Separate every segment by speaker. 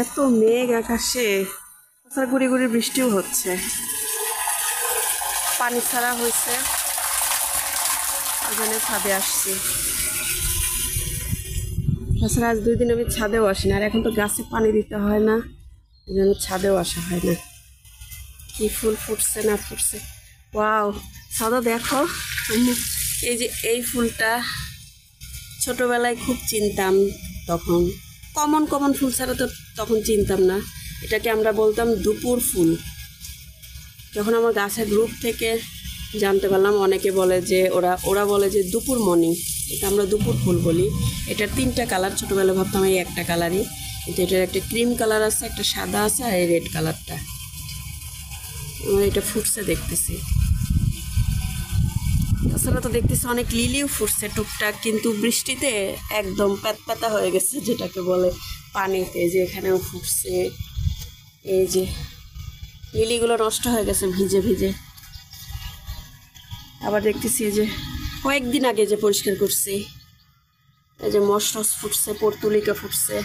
Speaker 1: এত মেঘ আকাশে, তাছাড়া গুড়ি গুড়ি বৃষ্টিও হচ্ছে, পানি ছাড়া হয়েছে, ওখানে ছাদে আসছি। তাছাড়া আজ 2 দিন আমি ছাদেও আসি না, আর এখন তো গাছে পানি দিতে হয় না, এই জন্য ছাদেও আসা হয় না। কি ফুল ফুটছে না ফুটছে, ওয়াও! সাদা দেখো, এই যে এই ফুলটা ছোটবেলায় খুব চিনতাম। তখন কমন কমন ফুল ছাড়া তো তখন চিনতাম না, এটাকে আমরা বলতাম দুপুর ফুল। যখন আমার গাছের গ্রুপ থেকে জানতে পারলাম, অনেকে বলে যে ওরা বলে যে দুপুর মণি, এটা আমরা দুপুর ফুল বলি। এটার 3টা কালার, ছোটোবেলায় ভাবতাম এই একটা কালারই, কিন্তু এটার একটা ক্রিম কালার আছে, একটা সাদা আছে, আর এই রেড কালারটা। আমার এটা ফুটছে দেখতেছি। তাছাড়া তো দেখতেছি অনেক লিলিও ফুটছে টুকটাক, কিন্তু বৃষ্টিতে একদম প্যাতপ্যাতা হয়ে গেছে, যেটাকে বলে পানিতে। যে এখানেও ফুটছে, এই যে লিলিগুলো নষ্ট হয়ে গেছে ভিজে ভিজে। আবার দেখতেছি যে কয়েকদিন আগে যে পরিষ্কার করছি, এই যে মশরস ফুটছে, পর্তুলিকা ফুটছে,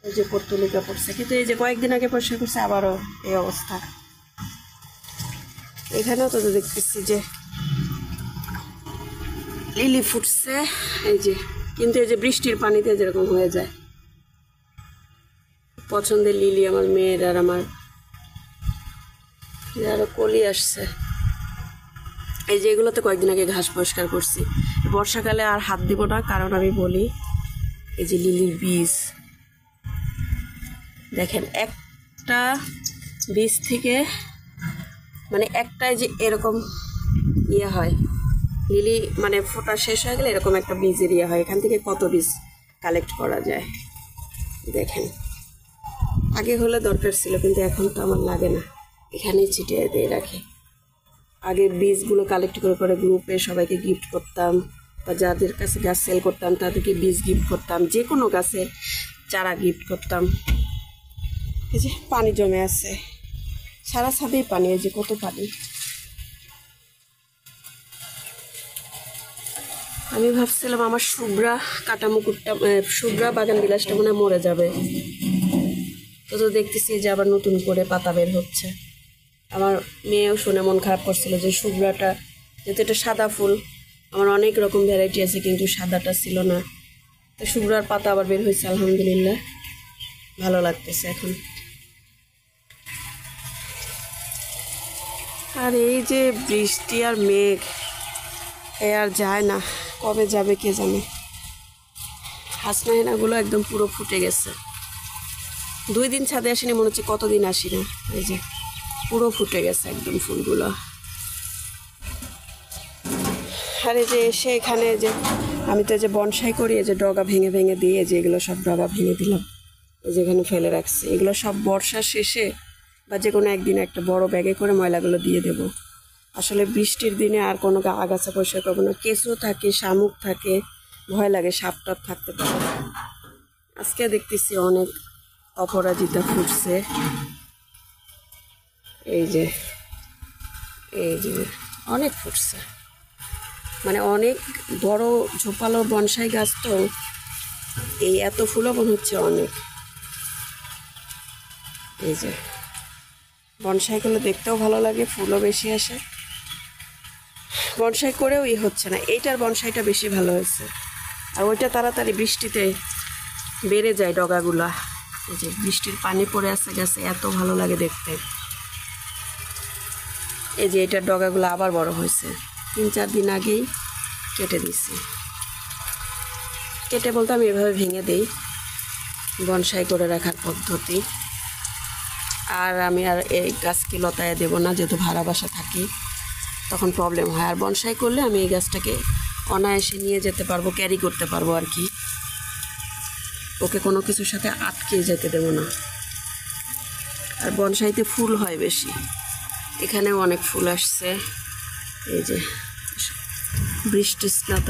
Speaker 1: এই যে পর্তুলিকা ফুটছে, কিন্তু এই যে কয়েকদিন আগে পরিষ্কার করছে আবারও এই অবস্থা। এখানেও তো দেখতেছি যে লিলি ফুটছে, এই যে, কিন্তু এই যে বৃষ্টির পানিতে যেরকম হয়ে যায়। পছন্দের লিলি আমার মেয়ের, আর আমার আরো কলি আসছে। এই যে এগুলোতে কয়েকদিন আগে ঘাস পরিষ্কার করছি। বর্ষাকালে আর হাত দিব না, কারণ আমি বলি এই যে লিলির বীজ দেখেন, একটা বীজ থেকে মানে একটাই যে এরকম ইয়ে হয়, লিলি মানে ফোটা শেষ হয়ে গেলে এরকম একটা বীজের ইয়ে হয়। এখান থেকে কত বীজ কালেক্ট করা যায় দেখেন। আগে হলে দরকার ছিল, কিন্তু এখন তো আমার লাগে না, এখানেই ছিটিয়ে দিয়ে রাখি। আগে বীজগুলো কালেক্ট করে করে গ্রুপে সবাইকে গিফট করতাম, বা যাদের কাছে গাছ সেল করতাম তাদেরকে বীজ গিফট করতাম, যে কোনো গাছের চারা গিফট করতাম। এই যে পানি জমে আছে, সারা ছাদেই পানি, এই যে কত পানি। আমি ভাবছিলাম আমার শুভ্রা কাটা মুকুটটা, শুভ্রা বাগান বিলাসটা মনে হয় মরে যাবে, তো দেখতেছি যে আবার নতুন করে পাতা বের হচ্ছে। আমার মেয়েও শুনে মন খারাপ করছিল যে শুভ্রাটা, যেহেতু এটা সাদা ফুল, আমার অনেক রকম ভ্যারাইটি আছে কিন্তু সাদাটা ছিল না, তো শুভ্রার পাতা আবার বের হয়েছে, আলহামদুলিল্লাহ ভালো লাগতেছে এখন। আর এই যে বৃষ্টি আর মেঘ, এ আর যায় না, কবে যাবে কে জানে। হাসনাহেনাগুলো একদম পুরো ফুটে গেছে, 2 দিন ছাদে আসেনি, মনে হচ্ছে কতদিন আসি না। এই যে পুরো ফুটে গেছে একদম ফুলগুলো। আর এই যে এসে এখানে যে আমি তো যে বনসাই করি, এই যে ডগা ভেঙে ভেঙে দিয়ে, যে এগুলো সব ডগা ভেঙে দিলাম, এই যে এখানে ফেলে রাখছি। এগুলো সব বর্ষা শেষে বা যে কোনো একদিন একটা বড় ব্যাগে করে ময়লাগুলো দিয়ে দেব। আসলে বৃষ্টির দিনে আর কোনো আগাছা পরিষ্কার করবো না, কেঁচো থাকে, শামুক থাকে, ভয় লাগে, সাপ টাপ থাকতে পারে। আজকে দেখতেছি অনেক অপরাজিতা ফুটছে, এই যে অনেক ফুটছে, মানে অনেক বড় ঝোপালো বনসাই গাছ, তো এই এত ফুলও মনে হচ্ছে অনেক। এই যে বনসাইগুলো দেখতেও ভালো লাগে, ফুলও বেশি আসে। বনসাই করেও হচ্ছে না, এইটার বনসাইটা বেশি ভালো হয়েছে, আর ওইটা তাড়াতাড়ি বৃষ্টিতে বেড়ে যায় ডগাগুলা। এই যে বৃষ্টির পানি পড়ে আসে গেছে, এত ভালো লাগে দেখতে। এই যে এটার ডগাগুলো আবার বড় হয়েছে, 3-4 দিন আগেই কেটে দিছি। কেটে বলতে আমি এভাবে ভেঙে দিই, বনসাই করে রাখার পদ্ধতি। আর আমি আর এই গাছকে লতায় দেবো না, যেহেতু ভাড়া বাসা থাকি, তখন প্রবলেম হয়। আর বনসাই করলে আমি এই গাছটাকে অনায়াসে নিয়ে যেতে পারবো, ক্যারি করতে পারবো আর কি, ওকে কোনো কিছুর সাথে আটকে যেতে দেবো না। আর বনসাইতে ফুল হয় বেশি, এখানেও অনেক ফুল আসছে। এই যে বৃষ্টি স্নাত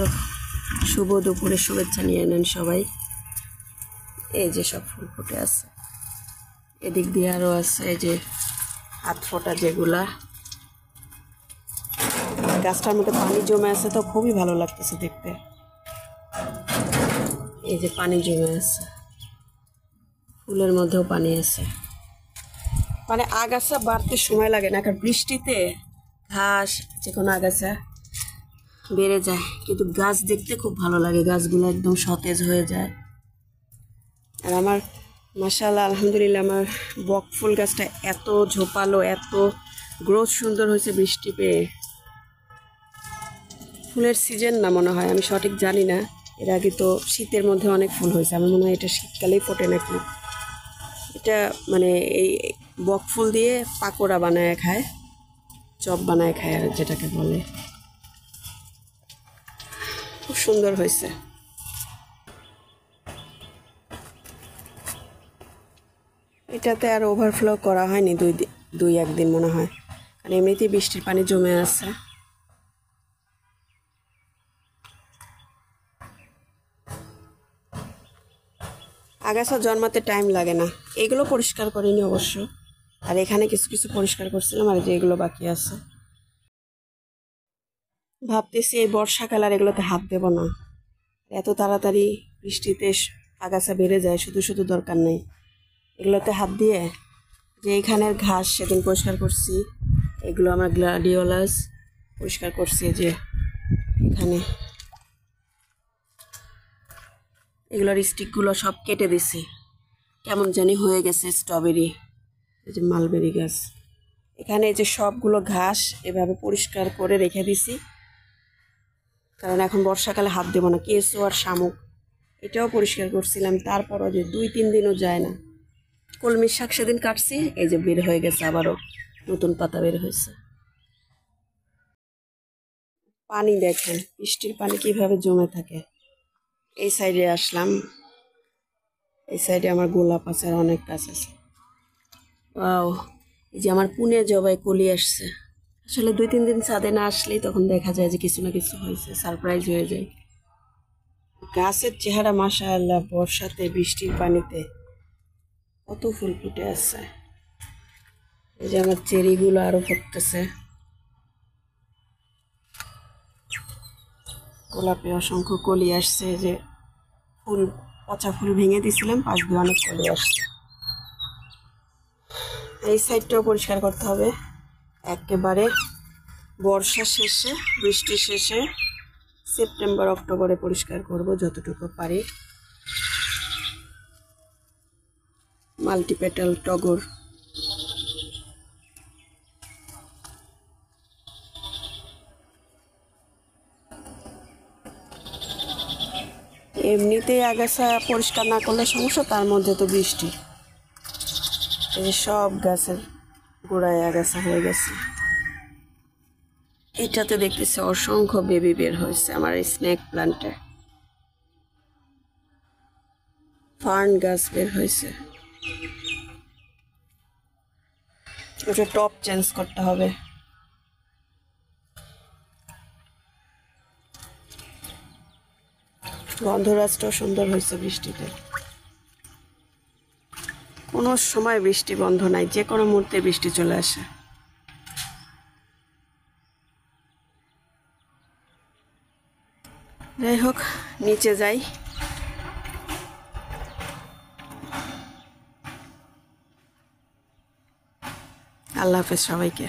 Speaker 1: শুভ দুপুরে শুভেচ্ছা নিয়ে নেন সবাই। এই যে সব ফুল ফুটে আছে, এদিক দিয়ে আরও আছে, এই যে হাত ফোটা যেগুলা। গাছটার মধ্যে পানি জমে আছে, তো খুবই ভালো লাগতেছে দেখতে। এই যে পানি জমে আছে, ফুলের মধ্যেও পানি আছে। মানে আগাছা বাড়তে সময় লাগে না, কারণ বৃষ্টিতে ঘাস যে কোনো আগাছা বেড়ে যায়, কিন্তু গাছ দেখতে খুব ভালো লাগে, গাছগুলো একদম সতেজ হয়ে যায়। আর আমার মাশাআল্লাহ আলহামদুলিল্লাহ আমার বক ফুল গাছটা এত ঝোপালো, এত গ্রোথ সুন্দর হয়েছে বৃষ্টি পেয়ে। ফুলের সিজন না মনে হয়, আমি সঠিক জানি না। এর আগে তো শীতের মধ্যে অনেক ফুল হয়েছে, আমার মনে হয় এটা শীতকালেই ফোটে নাকি। এটা মানে এই বক ফুল দিয়ে পাকোড়া বানায় খায়, চপ বানায় খায় আর যেটাকে বলে। খুব সুন্দর হয়েছে। এটাতে আর ওভারফ্লো করা হয়নি দুই একদিন মনে হয়, কারণ এমনিতেই বৃষ্টির পানি জমে আছে। আগাছা জন্মাতে টাইম লাগে না। এগুলো পরিষ্কার করিনি অবশ্য, আর এখানে কিছু কিছু পরিষ্কার করছিলাম, আর যে এগুলো বাকি আছে। ভাবতেছি এই বর্ষাকাল আর এগুলোতে হাত দেব না, এত তাড়াতাড়ি বৃষ্টিতে আগাছা বেড়ে যায়, শুধু শুধু দরকার নেই এগুলোতে হাত দিয়ে। যে এখানের ঘাস সেদিন পরিষ্কার করছি, এগুলো আমার গ্লাডিওলাস পরিষ্কার করছি, যে এখানে এগুলোর স্টিকগুলো সব কেটে দিছি, কেমন জানি হয়ে গেছে স্ট্রবেরি, এই যে মালবেরি গাছ। এখানে এই যে সবগুলো ঘাস এভাবে পরিষ্কার করে রেখে দিছি, কারণ এখন বর্ষাকালে হাত দেবো না। কেঁচো আর শামুক এটাও পরিষ্কার করছিলাম, তারপরও যে 2-3 দিনও যায় না। কলমির শাক সেদিন কাটছি, এই যে বের হয়ে গেছে, আবারও নতুন পাতা বের হয়েছে। পানি দেখেন, বৃষ্টির পানি কিভাবে জমে থাকে। এই সাইডে আসলাম, এই সাইডে আমার গোলাপ আছে আর অনেক গাছ আছে। ওয়াও, এই যে আমার পুনে জবাই কলি আসছে। আসলে 2-3 দিন ছাদে না আসলেই তখন দেখা যায় যে কিছু না কিছু হয়েছে, সারপ্রাইজ হয়ে যায়। গাছের চেহারা মাশাআল্লাহ, বর্ষাতে বৃষ্টির পানিতে কত ফুল ফুটে আছে। এই যে আমার চেরিগুলো আরো ফুটতেছে, গোলাপে অসংখ্য কলি আসছে। যে ফুল, পচা ফুল ভেঙে দিয়েছিলাম, পাশ দিয়ে অনেক কলি আসছে। এই সাইডটাও পরিষ্কার করতে হবে একেবারে বর্ষা শেষে, বৃষ্টি শেষে, সেপ্টেম্বর অক্টোবরে পরিষ্কার করব যতটুকু পারি। মাল্টিপেটাল টগর, এমনিতেই আগাছা পরিষ্কার না করলে সমস্যা, তার মধ্যে তো বৃষ্টি। এই যে সব গাছের গোড়ায় আগাছা হয়ে গেছে। এটাতে দেখতেছি অসংখ্য বেবি বের হয়েছে আমার এই স্নেক প্লান্টে। ফার্ন গাছ বের হয়েছে, ওটা টপ চেঞ্জ করতে হবে। গন্ধরাজটাও সুন্দর হয়েছে বৃষ্টিতে। কোনো সময় বৃষ্টি বন্ধ নাই, যে কোনো মুহূর্তে বৃষ্টি চলে আসে। যাই হোক, নিচে যাই। আল্লাহ হাফেজ সবাইকে।